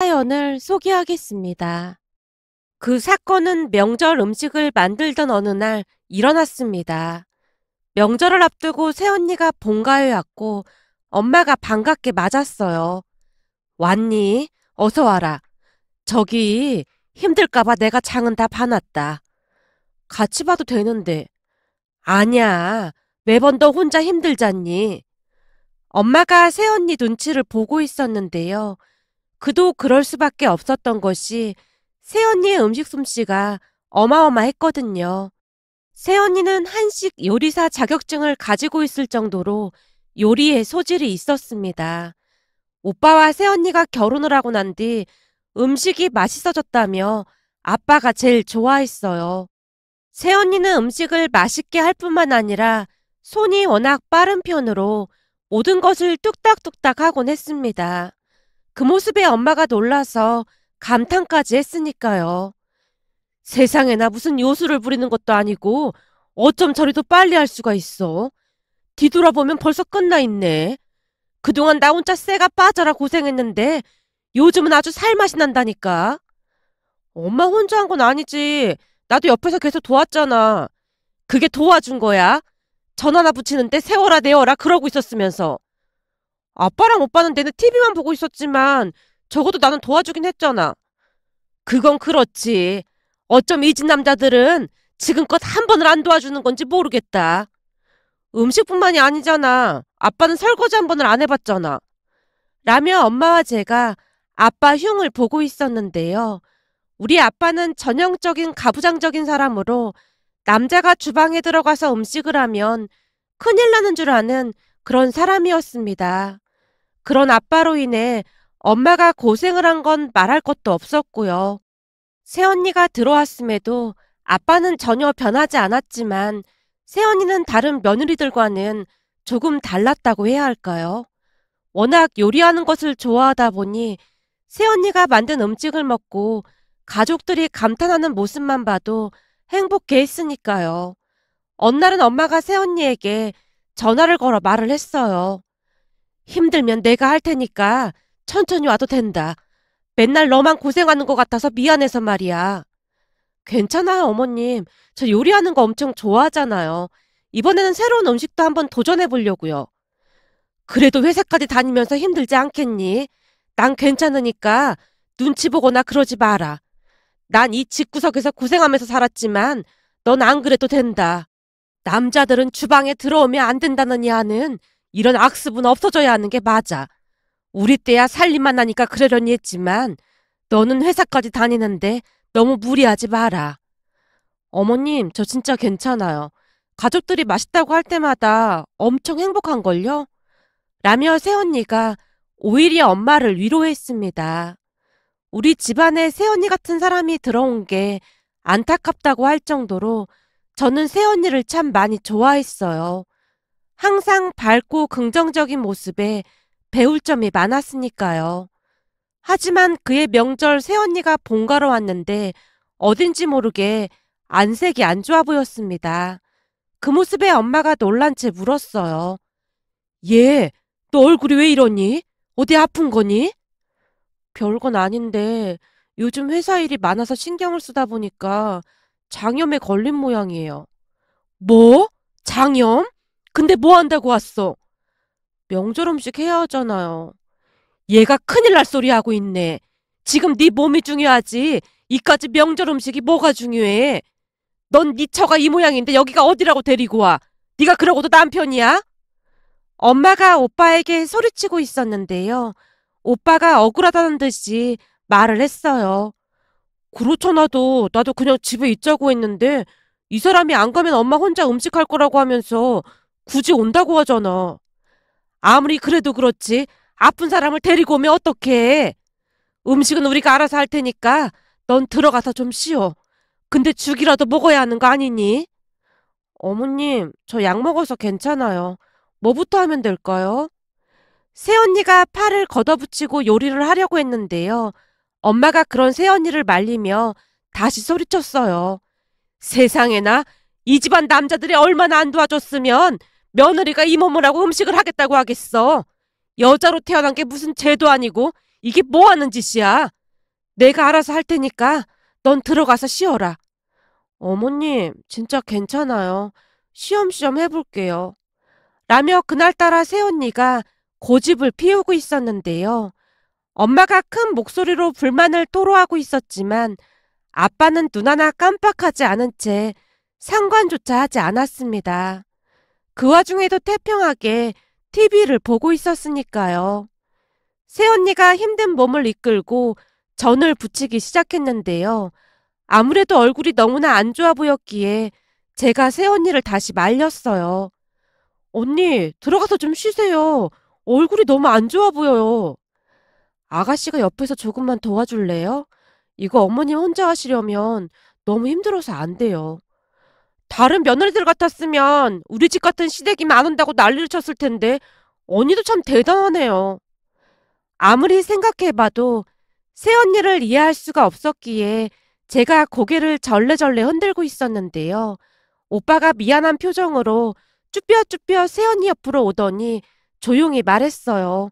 사연을 소개하겠습니다. 그 사건은 명절 음식을 만들던 어느 날 일어났습니다. 명절을 앞두고 새언니가 본가에 왔고 엄마가 반갑게 맞았어요. 왔니? 어서 와라. 저기 힘들까봐 내가 장은 다 봐놨다. 같이 봐도 되는데. 아니야. 매번 너 혼자 힘들잖니. 엄마가 새언니 눈치를 보고 있었는데요. 그도 그럴 수밖에 없었던 것이 새언니의 음식 솜씨가 어마어마했거든요. 새언니는 한식 요리사 자격증을 가지고 있을 정도로 요리에 소질이 있었습니다. 오빠와 새언니가 결혼을 하고 난 뒤 음식이 맛있어졌다며 아빠가 제일 좋아했어요. 새언니는 음식을 맛있게 할 뿐만 아니라 손이 워낙 빠른 편으로 모든 것을 뚝딱뚝딱 하곤 했습니다. 그 모습에 엄마가 놀라서 감탄까지 했으니까요. 세상에나 무슨 요술을 부리는 것도 아니고 어쩜 저리도 빨리 할 수가 있어. 뒤돌아보면 벌써 끝나 있네. 그동안 나 혼자 쇠가 빠져라 고생했는데 요즘은 아주 살맛이 난다니까. 엄마 혼자 한 건 아니지. 나도 옆에서 계속 도왔잖아. 그게 도와준 거야? 전 하나 붙이는데 세워라 내워라 그러고 있었으면서. 아빠랑 오빠는 내내 TV만 보고 있었지만 적어도 나는 도와주긴 했잖아. 그건 그렇지. 어쩜 이 집 남자들은 지금껏 한 번을 안 도와주는 건지 모르겠다. 음식뿐만이 아니잖아. 아빠는 설거지 한 번을 안 해봤잖아. 라며 엄마와 제가 아빠 흉을 보고 있었는데요. 우리 아빠는 전형적인 가부장적인 사람으로 남자가 주방에 들어가서 음식을 하면 큰일 나는 줄 아는 그런 사람이었습니다. 그런 아빠로 인해 엄마가 고생을 한 건 말할 것도 없었고요. 새언니가 들어왔음에도 아빠는 전혀 변하지 않았지만 새언니는 다른 며느리들과는 조금 달랐다고 해야 할까요? 워낙 요리하는 것을 좋아하다 보니 새언니가 만든 음식을 먹고 가족들이 감탄하는 모습만 봐도 행복해 했으니까요. 어느 날은 엄마가 새언니에게 전화를 걸어 말을 했어요. 힘들면 내가 할 테니까 천천히 와도 된다. 맨날 너만 고생하는 것 같아서 미안해서 말이야. 괜찮아요, 어머님. 저 요리하는 거 엄청 좋아하잖아요. 이번에는 새로운 음식도 한번 도전해 보려고요. 그래도 회사까지 다니면서 힘들지 않겠니? 난 괜찮으니까 눈치 보거나 그러지 마라. 난 이 집구석에서 고생하면서 살았지만 넌 안 그래도 된다. 남자들은 주방에 들어오면 안 된다느니 하는 이런 악습은 없어져야 하는 게 맞아. 우리 때야 살림만 하니까 그러려니 했지만 너는 회사까지 다니는데 너무 무리하지 마라. 어머님, 저 진짜 괜찮아요. 가족들이 맛있다고 할 때마다 엄청 행복한걸요? 라며 새언니가 오히려 엄마를 위로했습니다. 우리 집안에 새언니 같은 사람이 들어온 게 안타깝다고 할 정도로 저는 새언니를 참 많이 좋아했어요. 항상 밝고 긍정적인 모습에 배울 점이 많았으니까요. 하지만 그의 명절 새언니가 본가로 왔는데 어딘지 모르게 안색이 안 좋아 보였습니다. 그 모습에 엄마가 놀란 채 물었어요. 얘, 너 얼굴이 왜 이러니? 어디 아픈 거니? 별건 아닌데 요즘 회사 일이 많아서 신경을 쓰다 보니까 장염에 걸린 모양이에요. 뭐? 장염? 근데 뭐 한다고 왔어? 명절 음식 해야 하잖아요. 얘가 큰일 날 소리 하고 있네. 지금 네 몸이 중요하지. 이까지 명절 음식이 뭐가 중요해? 넌 네 처가 이 모양인데 여기가 어디라고 데리고 와. 네가 그러고도 남편이야? 엄마가 오빠에게 소리치고 있었는데요. 오빠가 억울하다는 듯이 말을 했어요. 그렇잖아도 나도 그냥 집에 있자고 했는데 이 사람이 안 가면 엄마 혼자 음식할 거라고 하면서 굳이 온다고 하잖아. 아무리 그래도 그렇지 아픈 사람을 데리고 오면 어떡해. 음식은 우리가 알아서 할 테니까 넌 들어가서 좀 쉬어. 근데 죽이라도 먹어야 하는 거 아니니? 어머님, 저 약 먹어서 괜찮아요. 뭐부터 하면 될까요? 새언니가 팔을 걷어붙이고 요리를 하려고 했는데요. 엄마가 그런 새언니를 말리며 다시 소리쳤어요. 세상에나 이 집안 남자들이 얼마나 안 도와줬으면 며느리가 이 몸을 하고 음식을 하겠다고 하겠어. 여자로 태어난 게 무슨 죄도 아니고 이게 뭐 하는 짓이야? 내가 알아서 할 테니까 넌 들어가서 쉬어라. 어머님, 진짜 괜찮아요. 쉬엄쉬엄 해볼게요. 라며 그날따라 새언니가 고집을 피우고 있었는데요. 엄마가 큰 목소리로 불만을 토로하고 있었지만 아빠는 눈 하나 깜빡하지 않은 채 상관조차 하지 않았습니다. 그 와중에도 태평하게 TV를 보고 있었으니까요. 새언니가 힘든 몸을 이끌고 전을 부치기 시작했는데요. 아무래도 얼굴이 너무나 안 좋아 보였기에 제가 새언니를 다시 말렸어요. 언니, 들어가서 좀 쉬세요. 얼굴이 너무 안 좋아 보여요. 아가씨가 옆에서 조금만 도와줄래요? 이거 어머님 혼자 하시려면 너무 힘들어서 안 돼요. 다른 며느리들 같았으면 우리 집 같은 시댁이면 안 온다고 난리를 쳤을 텐데 언니도 참 대단하네요. 아무리 생각해봐도 새언니를 이해할 수가 없었기에 제가 고개를 절레절레 흔들고 있었는데요. 오빠가 미안한 표정으로 쭈뼛쭈뼛 새언니 옆으로 오더니 조용히 말했어요.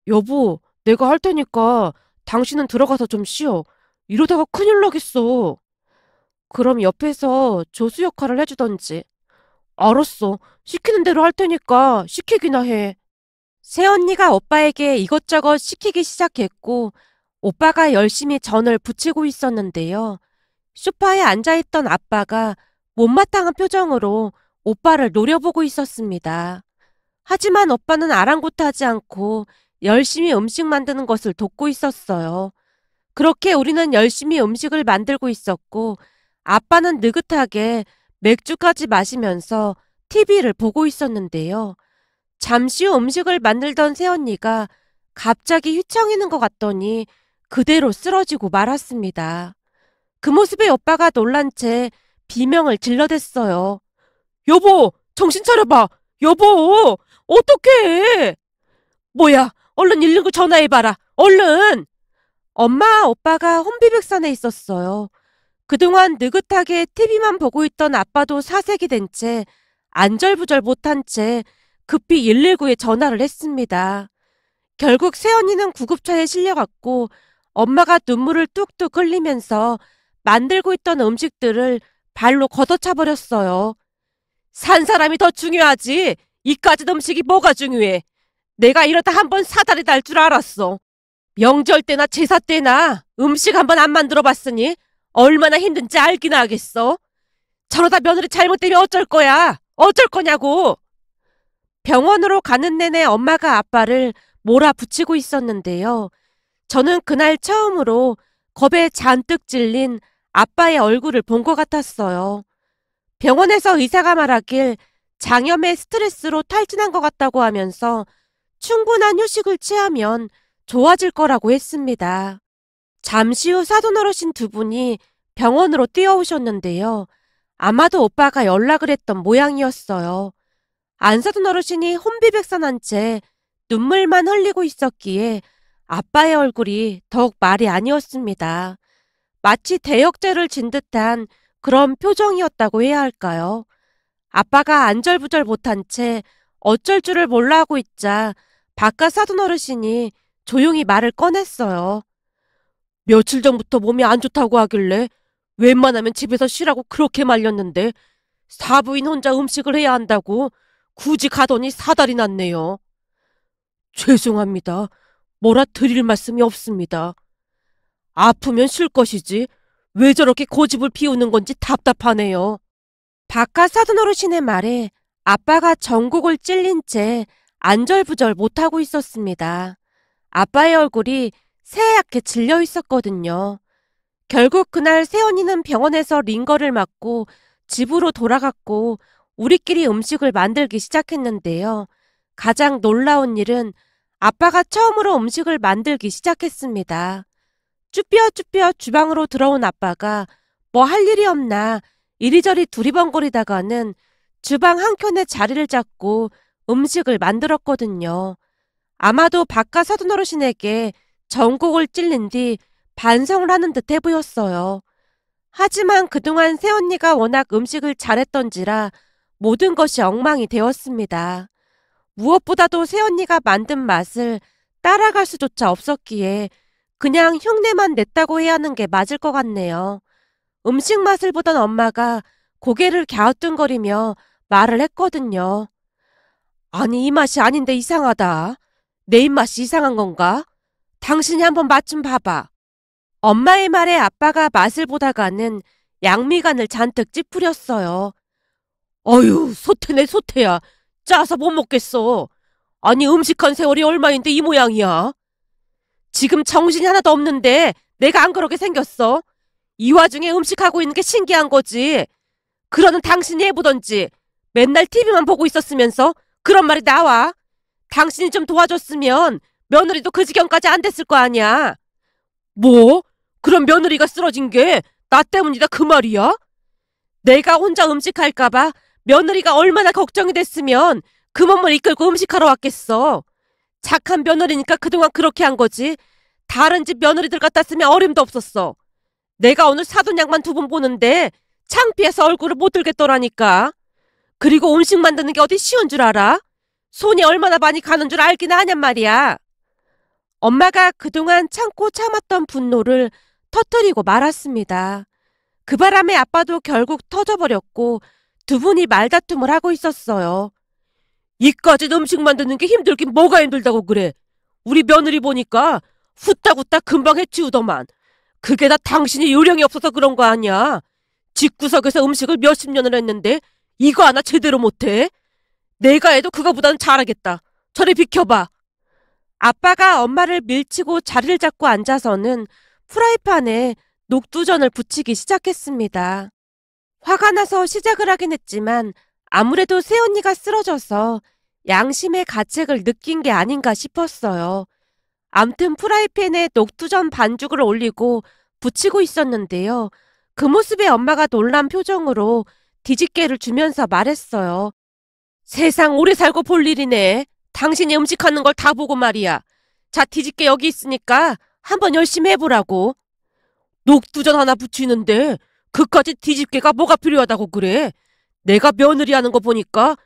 여보, 내가 할 테니까 당신은 들어가서 좀 쉬어. 이러다가 큰일 나겠어. 그럼 옆에서 조수 역할을 해주던지. 알았어. 시키는 대로 할 테니까 시키기나 해. 새언니가 오빠에게 이것저것 시키기 시작했고 오빠가 열심히 전을 부치고 있었는데요. 소파에 앉아있던 아빠가 못마땅한 표정으로 오빠를 노려보고 있었습니다. 하지만 오빠는 아랑곳하지 않고 열심히 음식 만드는 것을 돕고 있었어요. 그렇게 우리는 열심히 음식을 만들고 있었고 아빠는 느긋하게 맥주까지 마시면서 TV를 보고 있었는데요. 잠시 후 음식을 만들던 새언니가 갑자기 휘청이는 것 같더니 그대로 쓰러지고 말았습니다. 그 모습에 오빠가 놀란 채 비명을 질러댔어요. 여보, 정신 차려봐. 여보, 어떡해. 뭐야, 얼른 119 전화해봐라. 얼른. 엄마와 오빠가 혼비백산에 있었어요. 그동안 느긋하게 TV만 보고 있던 아빠도 사색이 된 채 안절부절 못한 채 급히 119에 전화를 했습니다. 결국 새언니는 구급차에 실려갔고 엄마가 눈물을 뚝뚝 흘리면서 만들고 있던 음식들을 발로 걷어차버렸어요. 산 사람이 더 중요하지. 이까짓 음식이 뭐가 중요해. 내가 이러다 한번 사다리 날 줄 알았어. 명절 때나 제사 때나 음식 한번 안 만들어봤으니 얼마나 힘든지 알기나 하겠어. 저러다 며느리 잘못되면 어쩔 거야. 어쩔 거냐고. 병원으로 가는 내내 엄마가 아빠를 몰아붙이고 있었는데요. 저는 그날 처음으로 겁에 잔뜩 질린 아빠의 얼굴을 본 것 같았어요. 병원에서 의사가 말하길 장염의 스트레스로 탈진한 것 같다고 하면서 충분한 휴식을 취하면 좋아질 거라고 했습니다. 잠시 후 사돈어르신 두 분이 병원으로 뛰어오셨는데요. 아마도 오빠가 연락을 했던 모양이었어요. 안사돈 어르신이 혼비백산한 채 눈물만 흘리고 있었기에 아빠의 얼굴이 더욱 말이 아니었습니다. 마치 대역죄를 진 듯한 그런 표정이었다고 해야 할까요? 아빠가 안절부절 못한 채 어쩔 줄을 몰라 하고 있자 바깥 사돈 어르신이 조용히 말을 꺼냈어요. 며칠 전부터 몸이 안 좋다고 하길래 웬만하면 집에서 쉬라고 그렇게 말렸는데 사부인 혼자 음식을 해야 한다고 굳이 가더니 사달이 났네요. 죄송합니다. 뭐라 드릴 말씀이 없습니다. 아프면 쉴 것이지 왜 저렇게 고집을 피우는 건지 답답하네요. 바깥 사돈 어르신의 말에 아빠가 전곡을 찔린 채 안절부절 못하고 있었습니다. 아빠의 얼굴이 새하얗게 질려 있었거든요. 결국 그날 새언니는 병원에서 링거를 맞고 집으로 돌아갔고 우리끼리 음식을 만들기 시작했는데요. 가장 놀라운 일은 아빠가 처음으로 음식을 만들기 시작했습니다. 쭈뼛쭈뼛 주방으로 들어온 아빠가 뭐 할 일이 없나 이리저리 두리번거리다가는 주방 한켠에 자리를 잡고 음식을 만들었거든요. 아마도 바깥 사돈 어르신에게 전곡을 찔린 뒤 반성을 하는 듯 해 보였어요. 하지만 그동안 새언니가 워낙 음식을 잘했던지라 모든 것이 엉망이 되었습니다. 무엇보다도 새언니가 만든 맛을 따라갈 수조차 없었기에 그냥 흉내만 냈다고 해야 하는 게 맞을 것 같네요. 음식 맛을 보던 엄마가 고개를 갸우뚱거리며 말을 했거든요. 아니, 이 맛이 아닌데 이상하다. 내 입맛이 이상한 건가? 당신이 한번 맛 좀 봐봐. 엄마의 말에 아빠가 맛을 보다가는 양미간을 잔뜩 찌푸렸어요. 어휴, 소태네 소태야. 짜서 못 먹겠어. 아니, 음식한 세월이 얼마인데 이 모양이야. 지금 정신이 하나도 없는데 내가 안 그러게 생겼어. 이 와중에 음식하고 있는 게 신기한 거지. 그러는 당신이 해보던지. 맨날 TV만 보고 있었으면서 그런 말이 나와. 당신이 좀 도와줬으면 며느리도 그 지경까지 안 됐을 거 아니야. 뭐? 그럼 며느리가 쓰러진 게 나 때문이다 그 말이야? 내가 혼자 음식할까봐 며느리가 얼마나 걱정이 됐으면 그 몸을 이끌고 음식하러 왔겠어. 착한 며느리니까 그동안 그렇게 한 거지. 다른 집 며느리들 같았으면 어림도 없었어. 내가 오늘 사돈 양반 두 분 보는데 창피해서 얼굴을 못 들겠더라니까. 그리고 음식 만드는 게 어디 쉬운 줄 알아? 손이 얼마나 많이 가는 줄 알긴 하냔 말이야. 엄마가 그동안 참고 참았던 분노를 터뜨리고 말았습니다. 그 바람에 아빠도 결국 터져버렸고 두 분이 말다툼을 하고 있었어요. 이까짓 음식 만드는 게 힘들긴 뭐가 힘들다고 그래. 우리 며느리 보니까 후딱후딱 금방 해치우더만. 그게 다 당신이 요령이 없어서 그런 거 아니야. 집구석에서 음식을 몇십 년을 했는데 이거 하나 제대로 못해? 내가 해도 그거보다는 잘하겠다. 저리 비켜봐. 아빠가 엄마를 밀치고 자리를 잡고 앉아서는 프라이팬에 녹두전을 부치기 시작했습니다. 화가 나서 시작을 하긴 했지만 아무래도 새언니가 쓰러져서 양심의 가책을 느낀 게 아닌가 싶었어요. 암튼 프라이팬에 녹두전 반죽을 올리고 부치고 있었는데요. 그 모습에 엄마가 놀란 표정으로 뒤집개를 주면서 말했어요. 세상 오래 살고 볼 일이네. 당신이 음식하는 걸 다 보고 말이야. 자, 뒤집개 여기 있으니까 한번 열심히 해보라고. 녹두전 하나 부치는데 그까지 뒤집개가 뭐가 필요하다고 그래? 내가 며느리 하는 거 보니까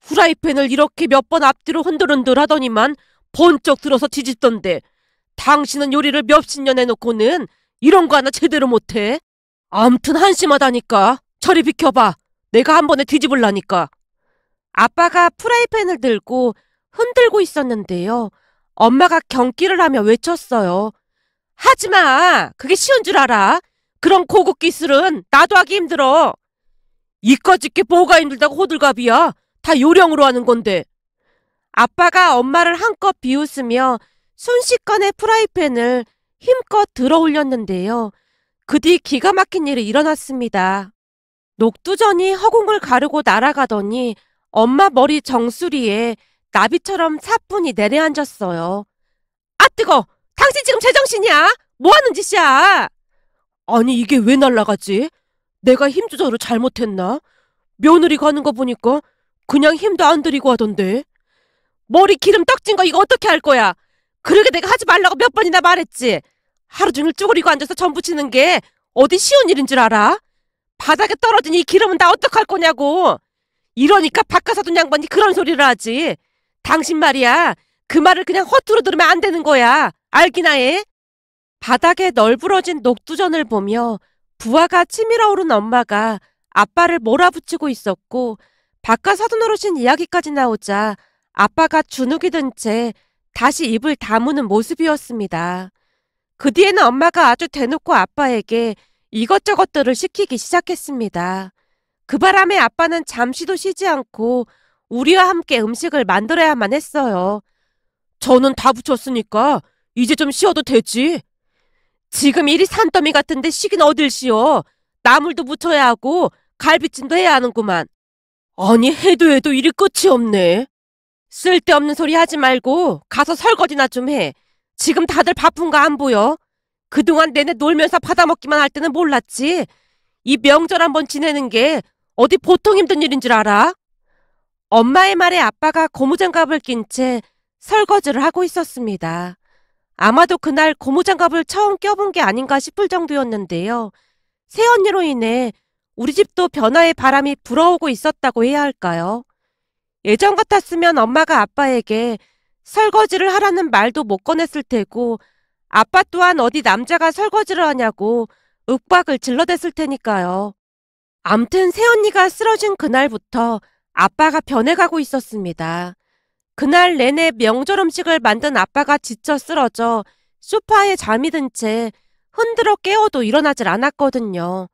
후라이팬을 이렇게 몇 번 앞뒤로 흔들흔들 하더니만 번쩍 들어서 뒤집던데 당신은 요리를 몇십 년 해놓고는 이런 거 하나 제대로 못해? 암튼 한심하다니까. 저리 비켜봐. 내가 한 번에 뒤집을라니까. 아빠가 프라이팬을 들고 흔들고 있었는데요. 엄마가 경기를 하며 외쳤어요. 하지마. 그게 쉬운 줄 알아? 그런 고급 기술은 나도 하기 힘들어. 이까짓 게 뭐가 힘들다고 호들갑이야. 다 요령으로 하는 건데. 아빠가 엄마를 한껏 비웃으며 순식간에 프라이팬을 힘껏 들어 올렸는데요. 그 뒤 기가 막힌 일이 일어났습니다. 녹두전이 허공을 가르고 날아가더니 엄마 머리 정수리에 나비처럼 사뿐히 내려앉았어요. 아, 뜨거! 당신 지금 제정신이야? 뭐 하는 짓이야? 아니, 이게 왜 날아가지? 내가 힘 조절을 잘못했나? 며느리가 하는 거 보니까 그냥 힘도 안 들이고 하던데. 머리 기름 떡진 거 이거 어떻게 할 거야? 그러게 내가 하지 말라고 몇 번이나 말했지. 하루 종일 쭈그리고 앉아서 전 부치는 게 어디 쉬운 일인 줄 알아? 바닥에 떨어진 이 기름은 다 어떡할 거냐고. 이러니까 박하사돈 양반이 그런 소리를 하지. 당신 말이야. 그 말을 그냥 허투루 들으면 안 되는 거야. 알기나 해? 바닥에 널브러진 녹두전을 보며 부하가 치밀어 오른 엄마가 아빠를 몰아붙이고 있었고 박하사돈 어르신 이야기까지 나오자 아빠가 주눅이 든 채 다시 입을 다무는 모습이었습니다. 그 뒤에는 엄마가 아주 대놓고 아빠에게 이것저것들을 시키기 시작했습니다. 그 바람에 아빠는 잠시도 쉬지 않고 우리와 함께 음식을 만들어야만 했어요. 저는 다 부쳤으니까 이제 좀 쉬어도 되지. 지금 일이 산더미 같은데 쉬긴 어딜 쉬어. 나물도 부쳐야 하고 갈비찜도 해야 하는구만. 아니, 해도 일이 끝이 없네. 쓸데없는 소리 하지 말고 가서 설거지나 좀 해. 지금 다들 바쁜 거 안 보여? 그동안 내내 놀면서 받아먹기만 할 때는 몰랐지. 이 명절 한번 지내는 게 어디 보통 힘든 일인 줄 알아? 엄마의 말에 아빠가 고무장갑을 낀 채 설거지를 하고 있었습니다. 아마도 그날 고무장갑을 처음 껴본 게 아닌가 싶을 정도였는데요. 새언니로 인해 우리 집도 변화의 바람이 불어오고 있었다고 해야 할까요? 예전 같았으면 엄마가 아빠에게 설거지를 하라는 말도 못 꺼냈을 테고 아빠 또한 어디 남자가 설거지를 하냐고 윽박을 질러댔을 테니까요. 암튼 새언니가 쓰러진 그날부터 아빠가 변해가고 있었습니다. 그날 내내 명절 음식을 만든 아빠가 지쳐 쓰러져 소파에 잠이 든 채 흔들어 깨워도 일어나질 않았거든요.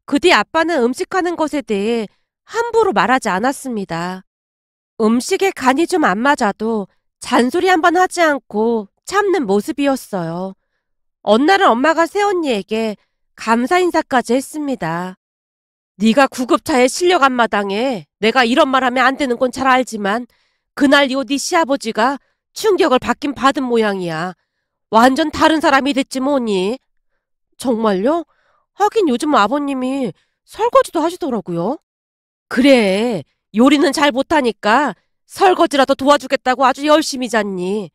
그 뒤 아빠는 음식하는 것에 대해 함부로 말하지 않았습니다. 음식에 간이 좀 안 맞아도 잔소리 한번 하지 않고 참는 모습이었어요. 어느 날은 엄마가 새언니에게 감사 인사까지 했습니다. 네가 구급차에 실려간 마당에 내가 이런 말 하면 안 되는 건 잘 알지만 그날 이후 네 시아버지가 충격을 받긴 받은 모양이야. 완전 다른 사람이 됐지 뭐니. 정말요? 하긴 요즘 아버님이 설거지도 하시더라고요. 그래, 요리는 잘 못하니까 설거지라도 도와주겠다고 아주 열심히 잤니.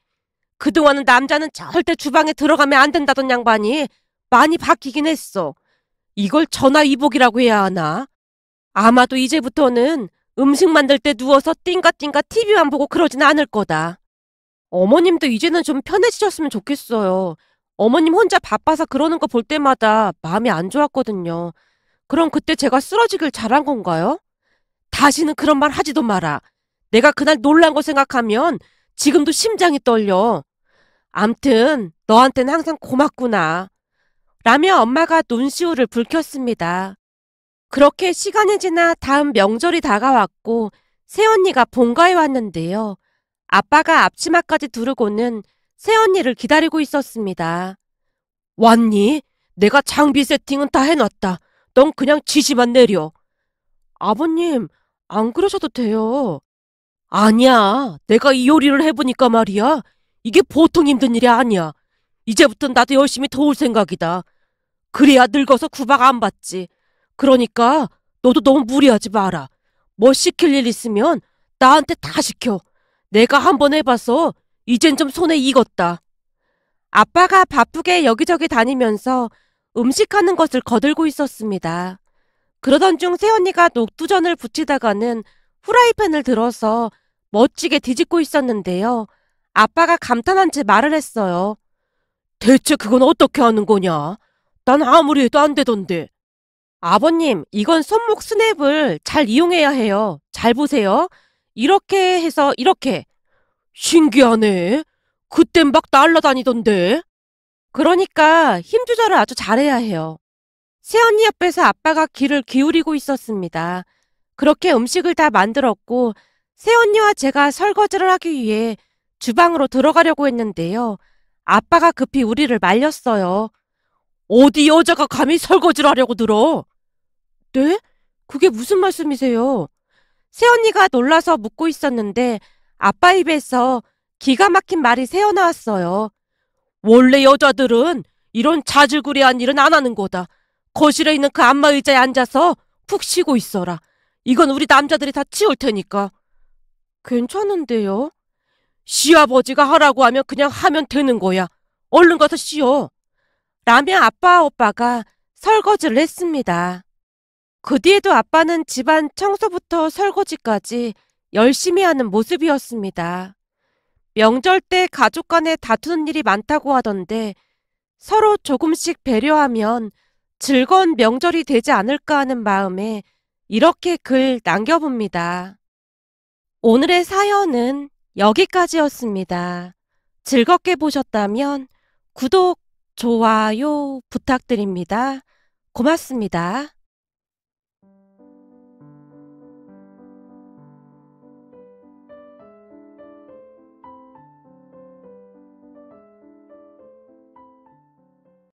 그동안은 남자는 절대 주방에 들어가면 안 된다던 양반이 많이 바뀌긴 했어. 이걸 전화위복이라고 해야 하나? 아마도 이제부터는 음식 만들 때 누워서 띵가띵가 TV만 보고 그러진 않을 거다. 어머님도 이제는 좀 편해지셨으면 좋겠어요. 어머님 혼자 바빠서 그러는 거 볼 때마다 마음이 안 좋았거든요. 그럼 그때 제가 쓰러지길 잘한 건가요? 다시는 그런 말 하지도 마라. 내가 그날 놀란 거 생각하면 지금도 심장이 떨려. 암튼 너한테는 항상 고맙구나. 라며 엄마가 논시울을 불켰습니다. 그렇게 시간이 지나 다음 명절이 다가왔고 새언니가 본가에 왔는데요. 아빠가 앞치마까지 두르고는 새언니를 기다리고 있었습니다. 왔니? 내가 장비 세팅은 다 해놨다. 넌 그냥 지시만 내려. 아버님, 안 그러셔도 돼요. 아니야. 내가 이 요리를 해보니까 말이야. 이게 보통 힘든 일이 아니야. 이제부턴 나도 열심히 도울 생각이다. 그래야 늙어서 구박 안 받지. 그러니까 너도 너무 무리하지 마라. 뭐 시킬 일 있으면 나한테 다 시켜. 내가 한번 해봐서 이젠 좀 손에 익었다. 아빠가 바쁘게 여기저기 다니면서 음식하는 것을 거들고 있었습니다. 그러던 중 새언니가 녹두전을 부치다가는 후라이팬을 들어서 멋지게 뒤집고 있었는데요. 아빠가 감탄한 채 말을 했어요. 대체 그건 어떻게 하는 거냐? 난 아무리 해도 안 되던데. 아버님, 이건 손목 스냅을 잘 이용해야 해요. 잘 보세요. 이렇게 해서 이렇게. 신기하네. 그땐 막 날라다니던데. 그러니까 힘 조절을 아주 잘해야 해요. 새언니 옆에서 아빠가 귀를 기울이고 있었습니다. 그렇게 음식을 다 만들었고 새언니와 제가 설거지를 하기 위해 주방으로 들어가려고 했는데요. 아빠가 급히 우리를 말렸어요. 어디 여자가 감히 설거지를 하려고 들어? 네? 그게 무슨 말씀이세요? 새언니가 놀라서 묻고 있었는데 아빠 입에서 기가 막힌 말이 새어나왔어요. 원래 여자들은 이런 자질구레한 일은 안 하는 거다. 거실에 있는 그 안마 의자에 앉아서 푹 쉬고 있어라. 이건 우리 남자들이 다 치울 테니까. 괜찮은데요? 시아버지가 하라고 하면 그냥 하면 되는 거야. 얼른 가서 쉬어. 라며 아빠와 오빠가 설거지를 했습니다. 그 뒤에도 아빠는 집안 청소부터 설거지까지 열심히 하는 모습이었습니다. 명절 때 가족 간에 다투는 일이 많다고 하던데 서로 조금씩 배려하면 즐거운 명절이 되지 않을까 하는 마음에 이렇게 글 남겨봅니다. 오늘의 사연은 여기까지였습니다. 즐겁게 보셨다면 구독, 좋아요 부탁드립니다. 고맙습니다.